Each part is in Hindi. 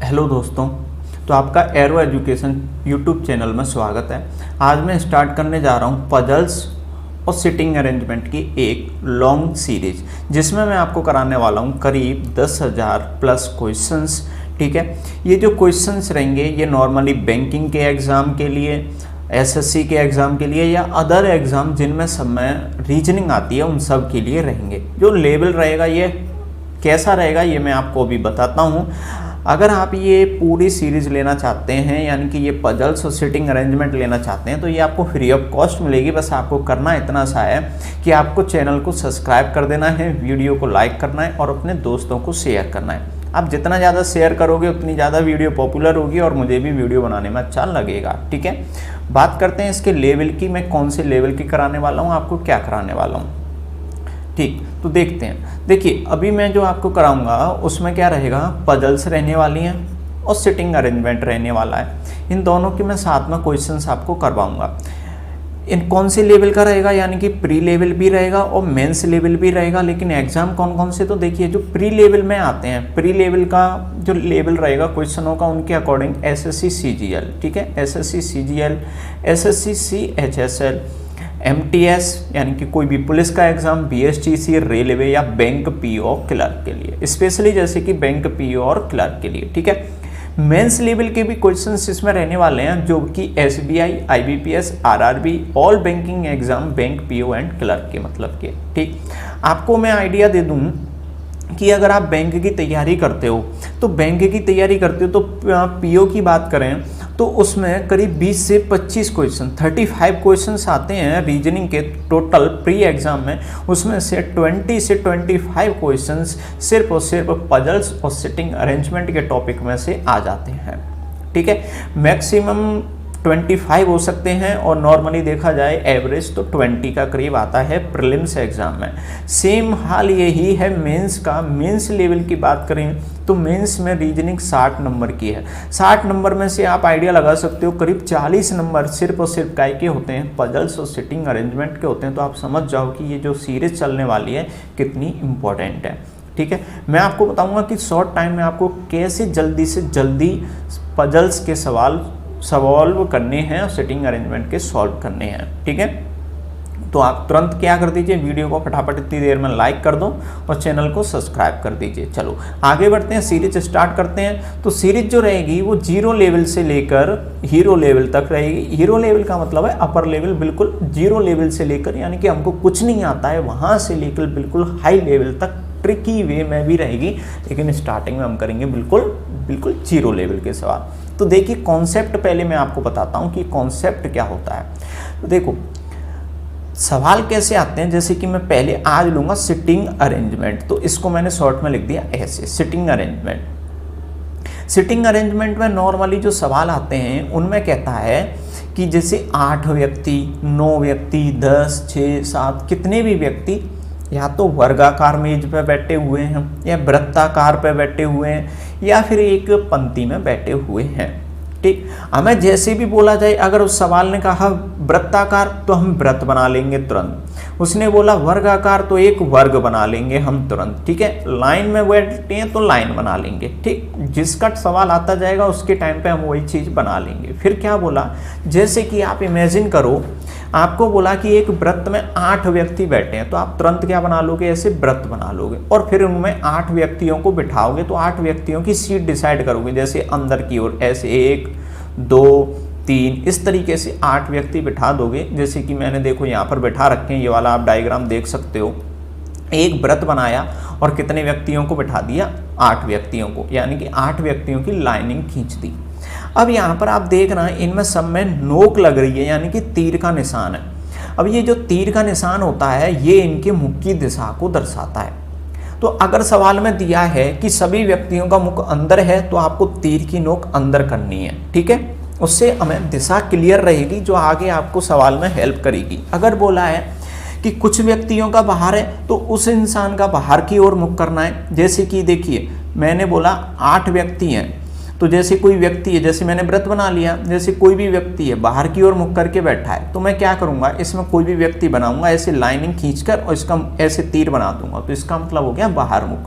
हेलो दोस्तों, तो आपका एरो एजुकेशन यूट्यूब चैनल में स्वागत है। आज मैं स्टार्ट करने जा रहा हूँ पजल्स और सिटिंग अरेंजमेंट की एक लॉन्ग सीरीज, जिसमें मैं आपको कराने वाला हूँ करीब 10,000 प्लस क्वेश्चंस। ठीक है, ये जो क्वेश्चंस रहेंगे ये नॉर्मली बैंकिंग के एग्ज़ाम के लिए, एसएससी के एग्ज़ाम के लिए या अदर एग्ज़ाम जिनमें सब में रीजनिंग आती है उन सब के लिए रहेंगे। जो लेवल रहेगा ये कैसा रहेगा ये मैं आपको अभी बताता हूँ। अगर आप ये पूरी सीरीज़ लेना चाहते हैं, यानी कि ये पजल्स और सिटिंग अरेंजमेंट लेना चाहते हैं, तो ये आपको फ्री ऑफ कॉस्ट मिलेगी। बस आपको करना इतना सा है कि आपको चैनल को सब्सक्राइब कर देना है, वीडियो को लाइक करना है और अपने दोस्तों को शेयर करना है। आप जितना ज़्यादा शेयर करोगे उतनी ज़्यादा वीडियो पॉपुलर होगी और मुझे भी वीडियो बनाने में अच्छा लगेगा। ठीक है, बात करते हैं इसके लेवल की। मैं कौन से लेवल की कराने वाला हूँ, आपको क्या कराने वाला हूँ। ठीक, तो देखते हैं। देखिए, अभी मैं जो आपको कराऊंगा उसमें क्या रहेगा, पजल्स रहने वाली हैं और सिटिंग अरेंजमेंट रहने वाला है। इन दोनों की मैं साथ में क्वेश्चंस आपको करवाऊंगा। इन कौन से लेवल का रहेगा, यानी कि प्री लेवल भी रहेगा और मेंस लेवल भी रहेगा। लेकिन एग्जाम कौन कौन से, तो देखिए जो प्री लेवल में आते हैं, प्री लेवल का जो लेवल रहेगा क्वेश्चनों का उनके अकॉर्डिंग एसएससी सीजीएल, ठीक है, SSC CGL, SSC CHSL, MTS यानी कि कोई भी पुलिस का एग्जाम, बीएसटीसी, रेलवे या बैंक पीओ क्लर्क के लिए, स्पेशली जैसे कि बैंक पीओ और क्लर्क के लिए। ठीक है, मेंस लेवल के भी क्वेश्चंस इसमें रहने वाले हैं, जो कि SBI, IBPS, RRB, all banking exam, bank PO and clerk के मतलब के। ठीक, आपको मैं आइडिया दे दूं कि अगर आप बैंक की तैयारी करते हो तो पीओ की बात करें तो उसमें करीब 20 से 25 क्वेश्चन, 35 क्वेश्चंस आते हैं रीजनिंग के टोटल प्री एग्जाम में। उसमें से 20 से 25 क्वेश्चंस सिर्फ और सिर्फ पजल्स और सिटिंग अरेंजमेंट के टॉपिक में से आ जाते हैं। ठीक है, मैक्सिमम 25 हो सकते हैं और नॉर्मली देखा जाए एवरेज तो 20 का करीब आता है प्रीलिम्स एग्जाम में। सेम हाल यही है मेंस का। मेंस लेवल की बात करें तो मेंस में रीजनिंग 60 नंबर की है। 60 नंबर में से आप आइडिया लगा सकते हो करीब 40 नंबर सिर्फ और सिर्फ काय के होते हैं, पजल्स और सिटिंग अरेंजमेंट के होते हैं। तो आप समझ जाओ कि ये जो सीरीज चलने वाली है कितनी इंपॉर्टेंट है। ठीक है, मैं आपको बताऊंगा कि शॉर्ट टाइम में आपको कैसे जल्दी से जल्दी पजल्स के सॉल्व करने हैं और सिटिंग अरेंजमेंट के सॉल्व करने हैं। ठीक है, तो आप तुरंत क्या कर दीजिए, वीडियो को फटाफट इतनी देर में लाइक कर दो और चैनल को सब्सक्राइब कर दीजिए। चलो आगे बढ़ते हैं, सीरीज स्टार्ट करते हैं। तो सीरीज जो रहेगी वो 0 लेवल से लेकर हीरो लेवल तक रहेगी। हीरो लेवल का मतलब है अपर लेवल, बिल्कुल 0 लेवल से लेकर, यानी कि हमको कुछ नहीं आता है, वहाँ से लेकर बिल्कुल हाई लेवल तक ट्रिकी वे में भी रहेगी। लेकिन स्टार्टिंग में हम करेंगे बिल्कुल 0 लेवल के सवाल। तो देखिए कॉन्सेप्ट पहले मैं आपको बताता हूँ कि कॉन्सेप्ट क्या होता है। तो देखो सवाल कैसे आते हैं, जैसे कि मैं पहले आज लूँगा सिटिंग अरेंजमेंट, तो इसको मैंने शॉर्ट में लिख दिया ऐसे, सिटिंग अरेंजमेंट। सिटिंग अरेंजमेंट में नॉर्मली जो सवाल आते हैं उनमें कहता है कि जैसे 8 व्यक्ति, 9 व्यक्ति, 10, 6, 7 कितने भी व्यक्ति या तो वर्गाकार मेज पर बैठे हुए हैं या वृत्ताकार पर बैठे हुए हैं या फिर एक पंक्ति में बैठे हुए हैं। ठीक, हमें जैसे भी बोला जाए, अगर उस सवाल ने कहा वृत्ताकार तो हम वृत्त बना लेंगे तुरंत, उसने बोला वर्गाकार तो एक वर्ग बना लेंगे हम तुरंत। ठीक है, लाइन में बैठते हैं तो लाइन बना लेंगे। ठीक, जिसका सवाल आता जाएगा उसके टाइम पे हम वही चीज़ बना लेंगे। फिर क्या बोला, जैसे कि आप इमेजिन करो, आपको बोला कि एक वृत्त में 8 व्यक्ति बैठे हैं, तो आप तुरंत क्या बना लोगे, ऐसे वृत्त बना लोगे और फिर उनमें 8 व्यक्तियों को बिठाओगे। तो 8 व्यक्तियों की सीट डिसाइड करोगे, जैसे अंदर की ओर ऐसे 1, 2, 3 इस तरीके से 8 व्यक्ति बिठा दोगे। जैसे कि मैंने देखो यहाँ पर बिठा रखे हैं, ये वाला आप डायग्राम देख सकते हो। एक वृत्त बनाया और कितने व्यक्तियों को बिठा दिया, 8 व्यक्तियों को, यानी कि 8 व्यक्तियों की लाइनिंग खींच दी। अब यहाँ पर आप देख रहे हैं इनमें सब में नोक लग रही है, यानी कि तीर का निशान है। अब ये जो तीर का निशान होता है ये इनके मुख की दिशा को दर्शाता है। तो अगर सवाल में दिया है कि सभी व्यक्तियों का मुख अंदर है तो आपको तीर की नोक अंदर करनी है। ठीक है, उससे हमें दिशा क्लियर रहेगी जो आगे आपको सवाल में हेल्प करेगी। अगर बोला है कि कुछ व्यक्तियों का बाहर है तो उस इंसान का बाहर की ओर मुख करना है। जैसे कि देखिए मैंने बोला 8 व्यक्ति हैं, तो जैसे कोई व्यक्ति है, जैसे मैंने व्रत बना लिया, जैसे कोई भी व्यक्ति है बाहर की ओर मुख करके बैठा है, तो मैं क्या करूंगा, इसमें कोई भी व्यक्ति बनाऊंगा ऐसे लाइनिंग खींचकर और इसका ऐसे तीर बना दूंगा, तो इसका मतलब हो गया बाहर मुख।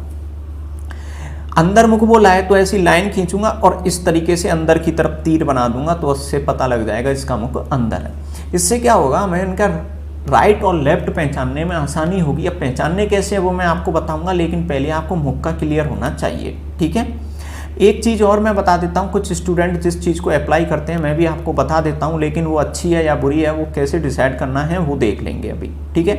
अंदर मुख बोला है तो ऐसी लाइन खींचूंगा और इस तरीके से अंदर की तरफ तीर बना दूंगा, तो उससे पता लग जाएगा इसका मुख अंदर है। इससे क्या होगा, हमें इनका राइट और लेफ्ट पहचानने में आसानी होगी। अब पहचानने कैसे है वो मैं आपको बताऊंगा, लेकिन पहले आपको मुख का क्लियर होना चाहिए, ठीक है। एक चीज़ और मैं बता देता हूँ, कुछ स्टूडेंट जिस चीज़ को अप्लाई करते हैं मैं भी आपको बता देता हूँ, लेकिन वो अच्छी है या बुरी है वो कैसे डिसाइड करना है वो देख लेंगे अभी, ठीक है।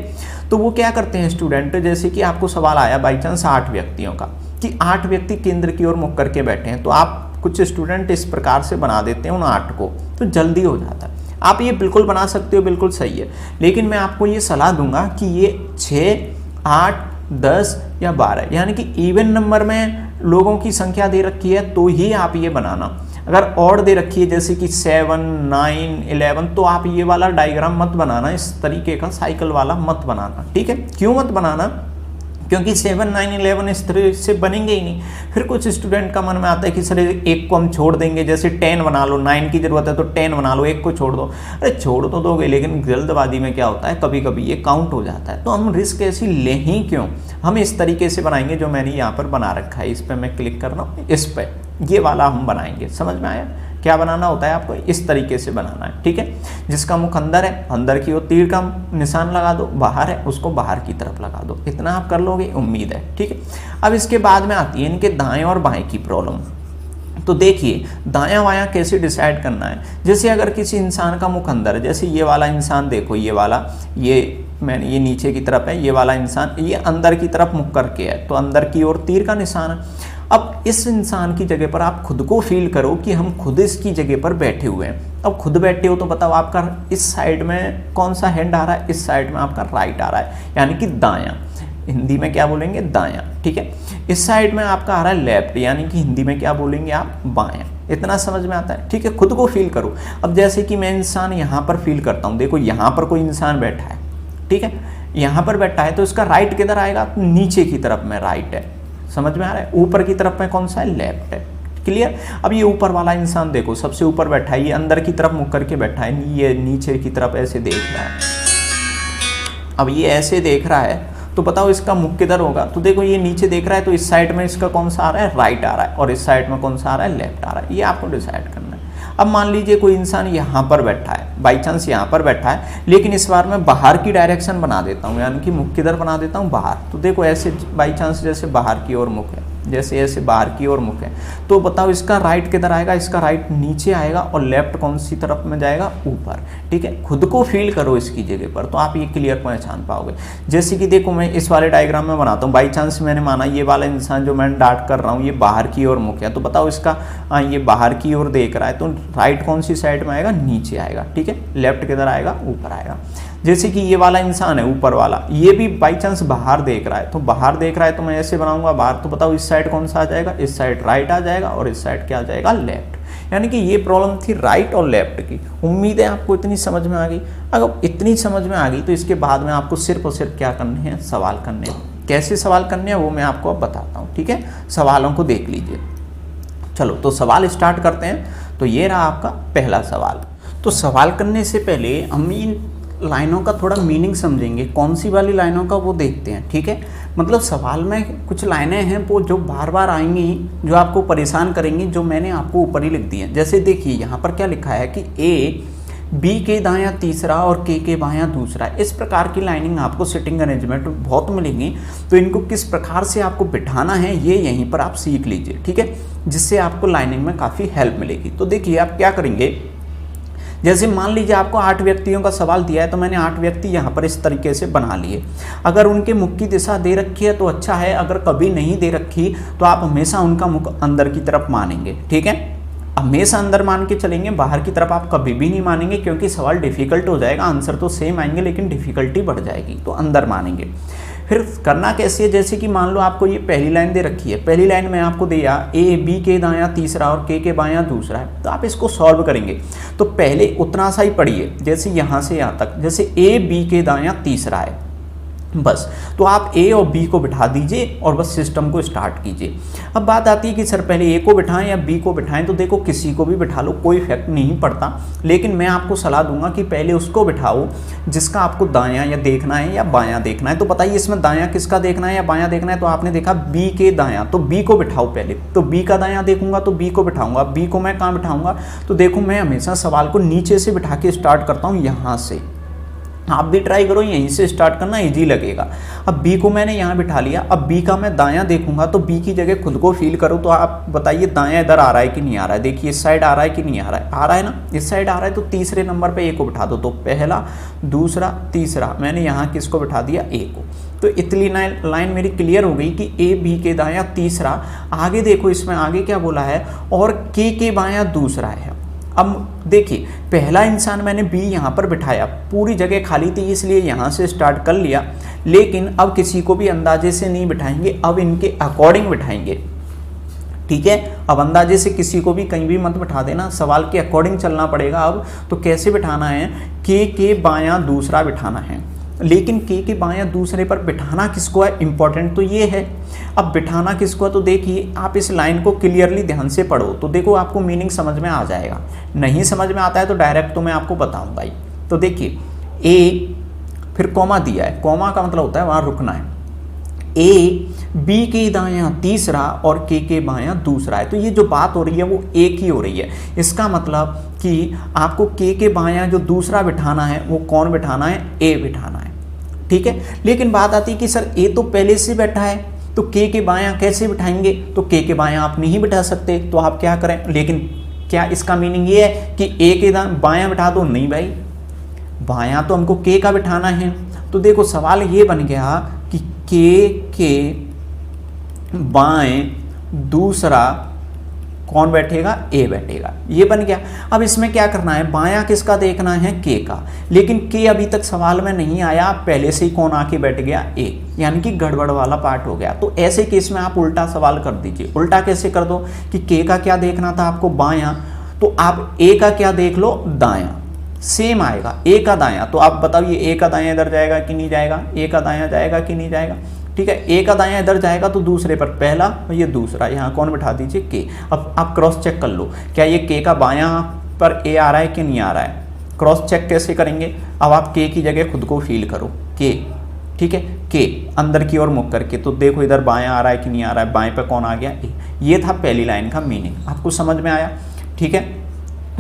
तो वो क्या करते हैं स्टूडेंट, जैसे कि आपको सवाल आया बाई चांस 8 व्यक्तियों का, कि 8 व्यक्ति केंद्र की ओर मुख करके बैठे हैं, तो आप कुछ स्टूडेंट इस प्रकार से बना देते हैं उन 8 को, तो जल्दी हो जाता है। आप ये बिल्कुल बना सकते हो, बिल्कुल सही है, लेकिन मैं आपको ये सलाह दूंगा कि ये 6, 8, 10 या 12 यानी कि इवन नंबर में लोगों की संख्या दे रखी है तो ही आप ये बनाना। अगर ऑड दे रखी है जैसे कि 7, 9, 11, तो आप ये वाला डायग्राम मत बनाना, इस तरीके का साइकिल वाला मत बनाना, ठीक है। क्यों मत बनाना, क्योंकि 7, 9, 11 इस तरह से बनेंगे ही नहीं। फिर कुछ स्टूडेंट का मन में आता है कि सर एक को हम छोड़ देंगे, जैसे 10 बना लो, 9 की जरूरत है तो 10 बना लो, एक को छोड़ दो। अरे छोड़ तो दोगे, लेकिन जल्दबाजी में क्या होता है कभी कभी ये काउंट हो जाता है, तो हम रिस्क ऐसी ले ही क्यों। हम इस तरीके से बनाएंगे जो मैंने यहाँ पर बना रखा है, इस पर मैं क्लिक कर रहा हूँ, इस पर ये वाला हम बनाएंगे। समझ में आया क्या बनाना होता है आपको, इस तरीके से बनाना है, ठीक है। जिसका मुख अंदर है, अंदर की ओर तीर का निशान लगा दो, बाहर है उसको बाहर की तरफ लगा दो, इतना आप कर लोगे उम्मीद है, ठीक है। अब इसके बाद में आती है इनके दाएं और बाएं की प्रॉब्लम। तो देखिए दायां बायां कैसे डिसाइड करना है। जैसे अगर किसी इंसान का मुख अंदर है, जैसे ये वाला इंसान देखो, ये वाला, ये नीचे की तरफ है, ये वाला इंसान ये अंदर की तरफ मुख करके है, तो अंदर की ओर तीर का निशान है। अब इस इंसान की जगह पर आप खुद को फील करो कि हम खुद इसकी जगह पर बैठे हुए हैं। अब खुद बैठे हो तो बताओ आपका इस साइड में कौन सा हैंड आ रहा है, इस साइड में आपका राइट आ रहा है, यानी कि दायां। हिंदी में क्या बोलेंगे, दायां, ठीक है। इस साइड में आपका आ रहा है लेफ्ट, यानी कि हिंदी में क्या बोलेंगे आप, बायां। इतना समझ में आता है, ठीक है। खुद को फील करो। अब जैसे कि मैं इंसान यहाँ पर फील करता हूँ, देखो यहाँ पर कोई इंसान बैठा है, ठीक है, यहाँ पर बैठा है, तो इसका राइट किधर आएगा, नीचे की तरफ में राइट है, समझ में आ रहा है। ऊपर की तरफ में कौन सा है, लेफ्ट है, क्लियर। अब ये ऊपर वाला इंसान देखो सबसे ऊपर बैठा है, ये अंदर की तरफ मुख करके बैठा है, ये नीचे की तरफ ऐसे देख रहा है। अब ये ऐसे देख रहा है तो बताओ इसका मुख किधर होगा, तो देखो ये नीचे देख रहा है तो इस साइड में इसका कौन सा आ रहा है, राइट आ रहा है, और इस साइड में कौन सा आ रहा है, लेफ्ट आ रहा है। ये आपको डिसाइड करना है। अब मान लीजिए कोई इंसान यहाँ पर बैठा है, बाई चांस यहाँ पर बैठा है, लेकिन इस बार मैं बाहर की डायरेक्शन बना देता हूँ, यानी कि मुख किधर बना देता हूँ, बाहर। तो देखो ऐसे बाई चांस जैसे बाहर की ओर मुख है, जैसे ऐसे बाहर की ओर मुख है, तो बताओ इसका राइट किधर आएगा, इसका राइट नीचे आएगा, और लेफ्ट कौन सी तरफ में जाएगा, ऊपर, ठीक है। खुद को फील करो इसकी जगह पर, तो आप ये क्लियर पहचान पाओगे। जैसे कि देखो मैं इस वाले डायग्राम में बनाता हूँ, बाई चांस मैंने माना ये वाला इंसान जो मैं डार्ट कर रहा हूँ ये बाहर की ओर मुख है, तो बताओ इसका ये बाहर की ओर देख रहा है, तो राइट कौन सी साइड में आएगा, नीचे आएगा, ठीक है। लेफ्ट किधर आएगा, ऊपर आएगा। जैसे कि ये वाला इंसान है ऊपर वाला, ये भी बाई चांस बाहर देख रहा है, तो बाहर देख रहा है तो मैं ऐसे बनाऊंगा बाहर, तो बताओ इस साइड कौन सा आ जाएगा, इस साइड राइट आ जाएगा, और इस साइड क्या आ जाएगा, लेफ्ट। यानी कि ये प्रॉब्लम थी राइट और लेफ्ट की। उम्मीद है आपको इतनी समझ में आ गई। अगर इतनी समझ में आ गई तो इसके बाद में आपको सिर्फ और सिर्फ क्या करने हैं, सवाल करने हैं। कैसे सवाल करने हैं वो मैं आपको अब बताता हूँ, ठीक है। सवालों को देख लीजिए। चलो तो सवाल स्टार्ट करते हैं। तो ये रहा आपका पहला सवाल। तो सवाल करने से पहले हम इन लाइनों का थोड़ा मीनिंग समझेंगे, कौन सी वाली लाइनों का वो देखते हैं, ठीक है। मतलब सवाल में कुछ लाइनें हैं वो जो बार बार आएंगी, जो आपको परेशान करेंगी, जो मैंने आपको ऊपर ही लिख दी है। जैसे देखिए यहाँ पर क्या लिखा है कि ए बी के दायां तीसरा और के बायां दूसरा। इस प्रकार की लाइनिंग आपको सिटिंग अरेंजमेंट बहुत मिलेंगी, तो इनको किस प्रकार से आपको बिठाना है ये यहीं पर आप सीख लीजिए, ठीक है, जिससे आपको लाइनिंग में काफ़ी हेल्प मिलेगी। तो देखिए आप क्या करेंगे, जैसे मान लीजिए आपको 8 व्यक्तियों का सवाल दिया है, तो मैंने 8 व्यक्ति यहाँ पर इस तरीके से बना लिए। अगर उनके मुख की दिशा दे रखी है तो अच्छा है, अगर कभी नहीं दे रखी तो आप हमेशा उनका मुख अंदर की तरफ मानेंगे, ठीक है। हमेशा अंदर मान के चलेंगे, बाहर की तरफ आप कभी भी नहीं मानेंगे, क्योंकि सवाल डिफिकल्ट हो जाएगा। आंसर तो सेम आएंगे लेकिन डिफिकल्टी बढ़ जाएगी, तो अंदर मानेंगे। फिर करना कैसे है, जैसे कि मान लो आपको ये पहली लाइन दे रखी है, पहली लाइन में आपको दिया ए बी के दायां तीसरा और के बायां दूसरा है, तो आप इसको सॉल्व करेंगे। तो पहले उतना सा ही पढ़िए, जैसे यहाँ से यहाँ तक, जैसे ए बी के दायां तीसरा है, बस। तो आप ए और बी को बिठा दीजिए और बस सिस्टम को स्टार्ट कीजिए। अब बात आती है कि सर पहले ए को बिठाएं या बी को बिठाएं, तो देखो किसी को भी बिठा लो, कोई इफेक्ट नहीं पड़ता, लेकिन मैं आपको सलाह दूंगा कि पहले उसको बिठाओ जिसका आपको दायां या देखना है या बायां देखना है। तो बताइए इसमें दायां किसका देखना है या बायां देखना है? तो आपने देखा बी के दायां, तो बी को बिठाओ पहले। तो बी का दायां देखूंगा तो बी को बिठाऊंगा। बी को मैं कहाँ बिठाऊंगा? तो देखो मैं हमेशा सवाल को नीचे से बिठा के स्टार्ट करता हूँ, यहाँ से। आप भी ट्राई करो, यहीं से स्टार्ट करना इजी लगेगा। अब बी को मैंने यहाँ बिठा लिया। अब बी का मैं दायां देखूंगा, तो बी की जगह खुद को फील करो। तो आप बताइए दायां इधर आ रहा है कि नहीं आ रहा है? देखिए इस साइड आ रहा है कि नहीं आ रहा है? आ रहा है ना, इस साइड आ रहा है। तो तीसरे नंबर पे ए को बिठा दो। तो पहला, दूसरा, तीसरा, मैंने यहाँ किसको बिठा दिया? ए को। तो इतनी लाइन मेरी क्लियर हो गई कि ए बी के दायां तीसरा। आगे देखो, इसमें आगे क्या बोला है? और के बायां दूसरा है। अब देखिए पहला इंसान मैंने बी यहाँ पर बिठाया, पूरी जगह खाली थी इसलिए यहाँ से स्टार्ट कर लिया, लेकिन अब किसी को भी अंदाजे से नहीं बिठाएंगे, अब इनके अकॉर्डिंग बिठाएंगे। ठीक है, अब अंदाजे से किसी को भी कहीं भी मत बिठा देना, सवाल के अकॉर्डिंग चलना पड़ेगा। अब तो कैसे बिठाना है? के बायां दूसरा बिठाना है, लेकिन के बायां दूसरे पर बिठाना किसको है? इंपॉर्टेंट तो ये है। अब बिठाना किसको है? तो देखिए आप इस लाइन को क्लियरली ध्यान से पढ़ो, तो देखो आपको मीनिंग समझ में आ जाएगा। नहीं समझ में आता है तो डायरेक्ट तो मैं आपको बताऊंगा ही। तो देखिए ए, फिर कॉमा दिया है, कॉमा का मतलब होता है वहां रुकना है। ए बी के दायां तीसरा और के बायां दूसरा है। तो ये जो बात हो रही है वो एक ही हो रही है। इसका मतलब कि आपको के बायां जो दूसरा बिठाना है वो कौन बिठाना है? ए बिठाना है। ठीक है, लेकिन बात आती है कि सर ए तो पहले से बैठा है, तो के बायां कैसे बिठाएंगे? तो के बायां आप नहीं बिठा सकते, तो आप क्या करें? लेकिन क्या इसका मीनिंग ये है कि ए के बायां बिठा दो? नहीं भाई, बायां तो हमको के का बिठाना है। तो देखो सवाल ये बन गया कि के बाएं दूसरा कौन बैठेगा? ए बैठेगा। ये बन गया। अब इसमें क्या करना है? बायां किसका देखना है? के का, लेकिन के अभी तक सवाल में नहीं आया, पहले से ही कौन आके बैठ गया? ए, यानी कि गड़बड़ वाला पार्ट हो गया। तो ऐसे केस में आप उल्टा सवाल कर दीजिए। उल्टा कैसे कर दो कि के का क्या देखना था आपको? बायां, तो आप ए का क्या देख लो? दायां। सेम आएगा ए का दायां। तो आप बताइए ए का दायां इधर जाएगा कि नहीं जाएगा? ए का दायां जाएगा कि नहीं जाएगा? ठीक है, ए का दायां इधर जाएगा तो दूसरे पर पहला और ये दूसरा, यहाँ कौन बिठा दीजिए? के। अब आप क्रॉस चेक कर लो, क्या ये के का बायां पर ए आ रहा है कि नहीं आ रहा है? क्रॉस चेक कैसे करेंगे? अब आप के की जगह खुद को फील करो, के। ठीक है, के अंदर की ओर मुख करके, तो देखो इधर बायां आ रहा है कि नहीं आ रहा है? बाएं पे कौन आ गया? ए। ये था पहली लाइन का मीनिंग, आपको समझ में आया? ठीक है,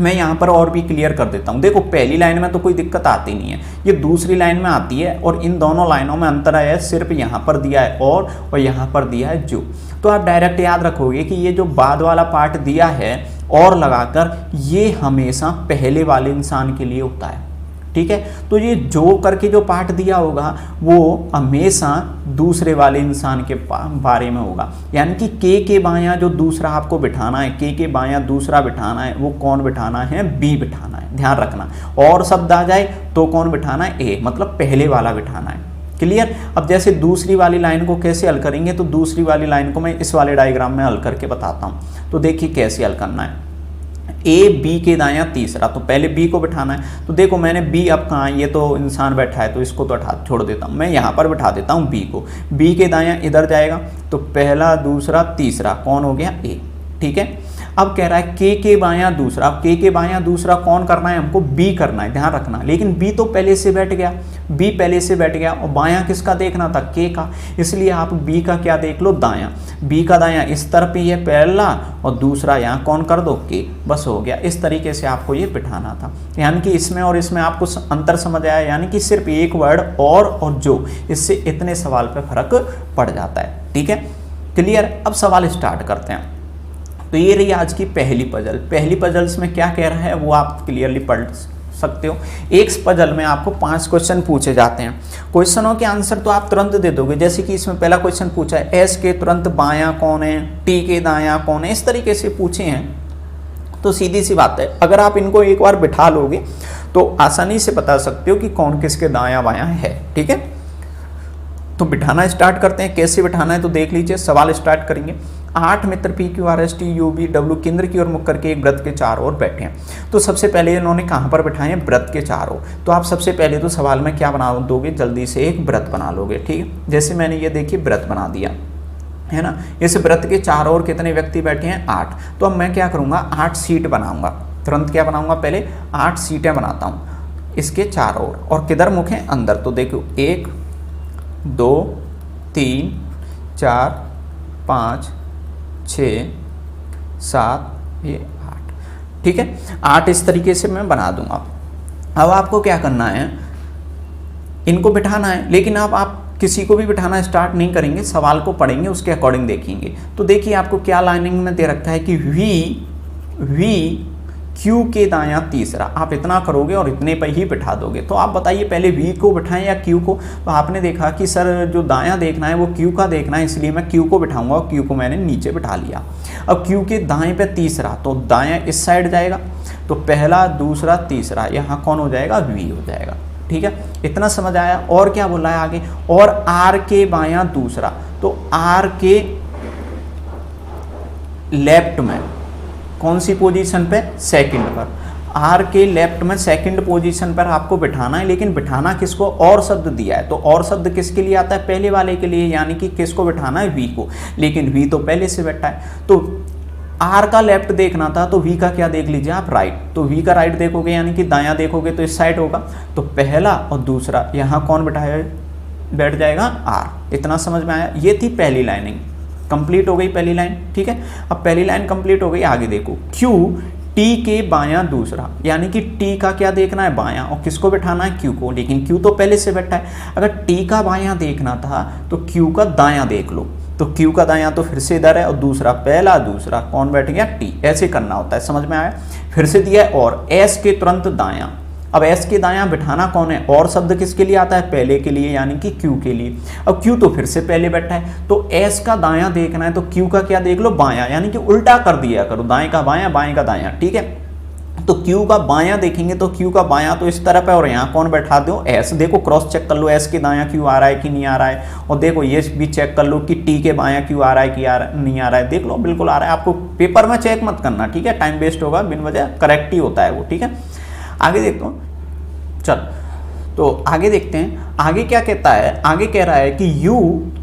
मैं यहाँ पर और भी क्लियर कर देता हूँ। देखो पहली लाइन में तो कोई दिक्कत आती नहीं है, ये दूसरी लाइन में आती है, और इन दोनों लाइनों में अंतर है, सिर्फ यहाँ पर दिया है और यहाँ पर दिया है जो। तो आप डायरेक्ट याद रखोगे कि ये जो बाद वाला पार्ट दिया है और लगाकर, ये हमेशा पहले वाले इंसान के लिए होता है। ठीक है, तो ये जो करके जो पार्ट दिया होगा वो हमेशा दूसरे वाले इंसान के बारे में होगा, यानी कि के बायां जो दूसरा आपको बिठाना है, के बायां दूसरा बिठाना है, वो कौन बिठाना है? बी बिठाना है। ध्यान रखना, और शब्द आ जाए तो कौन बिठाना है? ए, मतलब पहले वाला बिठाना है। क्लियर? अब जैसे दूसरी वाली लाइन को कैसे हल करेंगे, तो दूसरी वाली लाइन को मैं इस वाले डायग्राम में हल करके बताता हूँ। तो देखिए कैसे हल करना है। ए बी के दायां तीसरा, तो पहले बी को बिठाना है। तो देखो मैंने बी, अब कहाँ? ये तो इंसान बैठा है, तो इसको तो छोड़ देता हूँ, मैं यहाँ पर बिठा देता हूँ बी को। बी के दायां इधर जाएगा, तो पहला दूसरा तीसरा कौन हो गया? ए। ठीक है, अब कह रहा है के बायां दूसरा। अब के बायां दूसरा कौन करना है? हमको बी करना है, ध्यान रखना। लेकिन बी तो पहले से बैठ गया, बी पहले से बैठ गया, और बायां किसका देखना था? के का। इसलिए आप बी का क्या देख लो? दायां। बी का दायां इस तरफ ही है पहला, और दूसरा यहाँ कौन कर दो? के। बस हो गया। इस तरीके से आपको ये बिठाना था, यानी कि इसमें और इसमें आपको अंतर समझ आया, यानी कि सिर्फ एक वर्ड और जो, इससे इतने सवाल पर फर्क पड़ जाता है। ठीक है, क्लियर? अब सवाल स्टार्ट करते हैं। तो ये रही आज की पहली पजल। पहली पजल्स में क्या कह रहा है वो आप क्लियरली पढ़ सकते हो। एक पजल में आपको 5 क्वेश्चन पूछे जाते हैं। क्वेश्चनों के आंसर तो आप तुरंत दे दोगे, जैसे कि इसमें पहला क्वेश्चन पूछा है एस के तुरंत बायां कौन है, टी के दायां कौन है, इस तरीके से पूछे हैं। तो सीधी सी बात है, अगर आप इनको एक बार बिठा लोगे तो आसानी से बता सकते हो कि कौन किसके दायां बायां है। ठीक है, तो बिठाना स्टार्ट करते हैं। कैसे बिठाना है तो देख लीजिए, सवाल स्टार्ट करेंगे। 8 मित्र P Q R S T U V W केंद्र की ओर मुख करके एक वृत्त के चारों ओर बैठे हैं। तो सबसे पहले इन्होंने कहाँ पर बिठाए हैं? वृत्त के चारों। तो आप सबसे पहले तो सवाल में क्या बना दोगे? जल्दी से एक वृत्त बना लोगे, ठीक है। जैसे मैंने ये देखिए वृत्त बना दिया है ना। इस वृत्त के चारों ओर कितने व्यक्ति बैठे हैं? 8। तो अब मैं क्या करूँगा? 8 सीट बनाऊंगा। तुरंत क्या बनाऊंगा? पहले 8 सीटें बनाता हूँ इसके चारों ओर। और किधर मुख है? अंदर। तो देखो 1 2 3 4 5 6 7 ये 8, ठीक है। 8 इस तरीके से मैं बना दूंगा। अब आपको क्या करना है? इनको बिठाना है, लेकिन अब आप किसी को भी बिठाना स्टार्ट नहीं करेंगे, सवाल को पढ़ेंगे, उसके अकॉर्डिंग देखेंगे। तो देखिए आपको क्या लाइनिंग में दे रखा है कि वी क्यू के दायां तीसरा। आप इतना करोगे और इतने पर ही बिठा दोगे। तो आप बताइए पहले वी को बिठाएं या क्यू को? तो आपने देखा कि सर जो दायां देखना है वो क्यू का देखना है, इसलिए मैं क्यू को बिठाऊंगा और क्यू को मैंने नीचे बिठा लिया। अब क्यू के दाएं पे तीसरा, तो दायां इस साइड जाएगा। तो पहला दूसरा तीसरा, यहाँ कौन हो जाएगा? वी हो जाएगा, ठीक है। इतना समझ आया। और क्या बोला है आगे? और आर के बायां दूसरा। तो आर के लेफ्ट में कौन सी पोजीशन पे? सेकंड पर। आर के लेफ्ट में सेकंड पोजीशन पर आपको बिठाना है, लेकिन बिठाना किसको? और शब्द दिया है। तो और शब्द किसके लिए आता है? पहले वाले के लिए, यानी कि किसको बिठाना है? वी को। लेकिन वी तो पहले से बैठा है। तो आर का लेफ्ट देखना था, तो वी का क्या देख लीजिए आप? राइट। तो वी का राइट देखोगे यानी कि दायां देखोगे तो इस साइड होगा। तो पहला और दूसरा, यहाँ कौन बैठ जाएगा? आर। इतना समझ में आया? ये थी पहली लाइनिंग, कंप्लीट हो गई पहली लाइन, ठीक है। अब पहली लाइन कंप्लीट हो गई, आगे देखो। क्यू टी के बायां दूसरा, यानी कि टी का क्या देखना है? बायां। और किसको बिठाना है? क्यू को। लेकिन क्यू तो पहले से बैठा है। अगर टी का बायां देखना था तो क्यू का दायां देख लो। तो क्यू का दायां तो फिर से इधर है, और दूसरा पहला दूसरा कौन बैठ गया? टी। ऐसे करना होता है, समझ में आया? फिर से दिया है और एस के तुरंत दायां। अब एस के दायां बिठाना कौन है? और शब्द किसके लिए आता है? पहले के लिए, यानी कि क्यू के लिए। अब क्यू तो फिर से पहले बैठा है, तो एस का दायां देखना है, तो क्यू का क्या देख लो? बायां। यानी कि उल्टा कर दिया करो, दाएं का बायां, बाएं का दायां, ठीक है। तो क्यू का बायां देखेंगे तो क्यू का बायां तो इस तरफ है, और यहाँ कौन बैठा दो? एस। देखो क्रॉस चेक कर लो, एस के दायां क्यू आ रहा है कि नहीं आ रहा है। और देखो ये भी चेक कर लो कि टी के बायां क्यू आ रहा है कि नहीं आ रहा है। देख लो बिल्कुल आ रहा है। आपको पेपर में चेक मत करना, ठीक है, टाइम वेस्ट होगा बिन वजह, करेक्ट ही होता है वो, ठीक है। आगे देखते हो, चल तो आगे देखते हैं। आगे क्या कहता है? आगे कह रहा है कि यू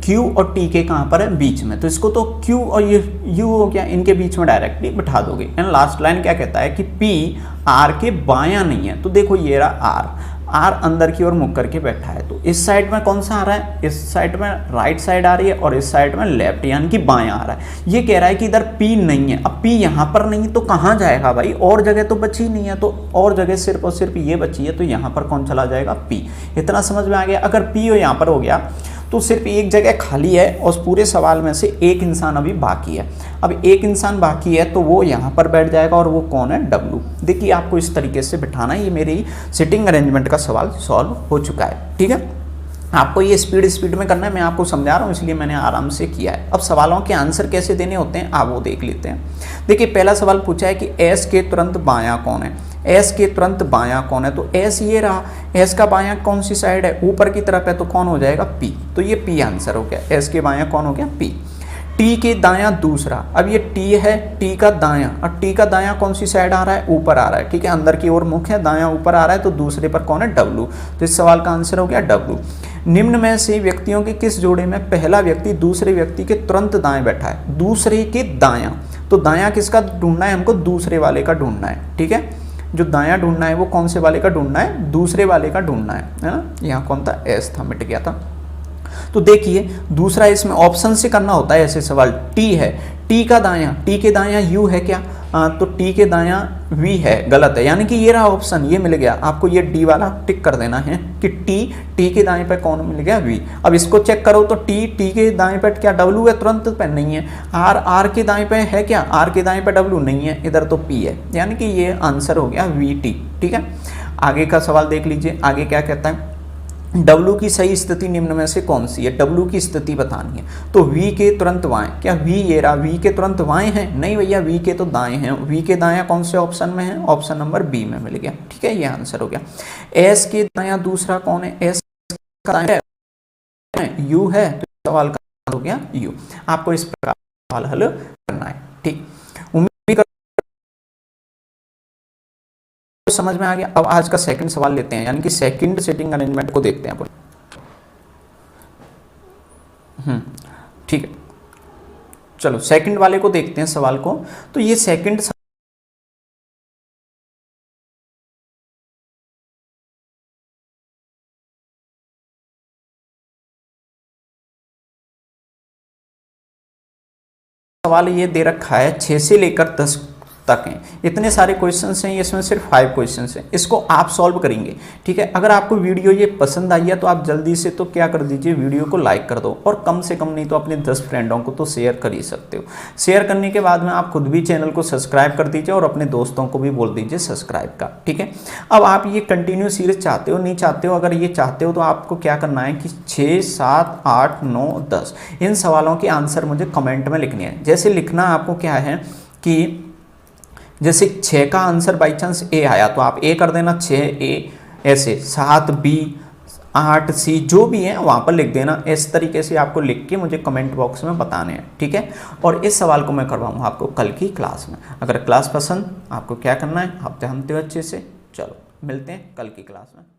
क्यू और टी के कहाँ पर है? बीच में। तो इसको तो क्यू और ये यू हो गया, इनके बीच में डायरेक्टली बिठा दोगे। एंड लास्ट लाइन क्या कहता है कि पी आर के बायां नहीं है। तो देखो ये रहा आर अंदर की ओर मुख करके बैठा है। तो इस साइड में कौन सा आ रहा है? इस साइड में राइट साइड आ रही है, और इस साइड में लेफ्ट, यानी कि बायां आ रहा है। ये कह रहा है कि इधर पी नहीं है। अब पी यहाँ पर नहीं तो कहाँ जाएगा भाई? और जगह तो बची नहीं है, तो और जगह सिर्फ और सिर्फ ये बची है, तो यहाँ पर कौन चला जाएगा? पी। इतना समझ में आ गया? अगर पी और यहाँ पर हो गया तो सिर्फ एक जगह खाली है, और उस पूरे सवाल में से एक इंसान अभी बाकी है। अब एक इंसान बाकी है तो वो यहाँ पर बैठ जाएगा, और वो कौन है? डब्लू। देखिए आपको इस तरीके से बिठाना है। ये मेरी सिटिंग अरेंजमेंट का सवाल सॉल्व हो चुका है, ठीक है। आपको ये स्पीड में करना है, मैं आपको समझा रहा हूँ इसलिए मैंने आराम से किया है। अब सवालों के आंसर कैसे देने होते हैं आप वो देख लेते हैं। देखिए पहला सवाल पूछा है कि एस के तुरंत बायां कौन है? एस के तुरंत बायां कौन है? तो एस ये रहा। एस का बायां कौन सी साइड है? ऊपर की तरफ है, तो कौन हो जाएगा? पी। तो ये पी आंसर हो गया। एस के बायां कौन हो गया? पी। टी के दायां दूसरा। अब ये टी है, टी का दायां, और टी का दायां कौन सी साइड आ रहा है? ऊपर आ रहा है, ठीक है। अंदर की ओर मुख है, दायां ऊपर आ रहा है, तो दूसरे पर कौन है? डब्लू। तो इस सवाल का आंसर हो गया डब्लू। निम्न में से व्यक्तियों के किस जोड़े में पहला व्यक्ति दूसरे व्यक्ति के तुरंत दाएं बैठा है? दूसरे के दायां। तो दायां किसका ढूंढना है हमको? दूसरे वाले का ढूंढना है, ठीक है। जो दायां ढूंढना है वो कौन से वाले का ढूंढना है? दूसरे वाले का ढूंढना है ना। यहाँ कौन था? एस था, मिट गया था। तो देखिए दूसरा इसमें ऑप्शन से करना होता है ऐसे सवाल। टी है, टी का दायां, टी के दायां यू है क्या? तो टी के दायां वी है, गलत है। यानी कि ये रहा ऑप्शन, ये मिल गया आपको। ये डी वाला टिक कर देना है कि टी के दाएं पे कौन मिल गया? वी। अब इसको चेक करो तो टी के दाएं पे क्या डब्लू है? तुरंत पे नहीं है। आर के दाएं पे है क्या? आर के दाएं पे डब्लू नहीं है, इधर तो पी है, यानी कि ये आंसर हो गया वी टी, ठीक है। आगे का सवाल देख लीजिए, आगे क्या कहता है? W की सही स्थिति निम्न में से कौन सी है? W की स्थिति बतानी है। तो V के तुरंत बाएं, क्या V ये रहा? V के तुरंत बाएं हैं? नहीं भैया, V के तो दाएं हैं। V के दायां कौन से ऑप्शन में है? ऑप्शन नंबर बी में मिल गया, ठीक है, ये आंसर हो गया। S के दायां दूसरा कौन है? S का दायां यू है तो सवाल का हो गया यू। आपको इस प्रकार सवाल हल करना है। ठीक, उम्मीद कर समझ में आ गया। अब आज का सेकंड सवाल लेते हैं, यानी कि सेकंड सिटिंग अरेंजमेंट को देखते हैं अपन। ठीक है, चलो सेकंड वाले को देखते हैं सवाल को। तो ये सेकंड सवाल ये दे रखा है 6 से लेकर 10 तक हैं, इतने सारे क्वेश्चंस हैं, इसमें सिर्फ 5 क्वेश्चंस हैं, इसको आप सॉल्व करेंगे। ठीक है, अगर आपको वीडियो ये पसंद आई है तो आप जल्दी से तो क्या कर दीजिए, वीडियो को लाइक कर दो, और कम से कम नहीं तो अपने 10 फ्रेंडों को तो शेयर कर ही सकते हो। शेयर करने के बाद में आप खुद भी चैनल को सब्सक्राइब कर दीजिए और अपने दोस्तों को भी बोल दीजिए सब्सक्राइब का। ठीक है, अब आप ये कंटिन्यू सीरीज चाहते हो नहीं चाहते हो, अगर ये चाहते हो तो आपको क्या करना है कि 6, 7, 8, 9, 10 इन सवालों के आंसर मुझे कमेंट में लिखने हैं। जैसे लिखना आपको क्या है कि जैसे 6 का आंसर बाई चांस ए आया तो आप ए कर देना, 6A, ऐसे 7B, 8C जो भी है वहाँ पर लिख देना। इस तरीके से आपको लिख के मुझे कमेंट बॉक्स में बताने हैं। ठीक है, और इस सवाल को मैं करवाऊँगा आपको कल की क्लास में। अगर क्लास पसंद आपको क्या करना है आप जानते हो अच्छे से। चलो मिलते हैं कल की क्लास में।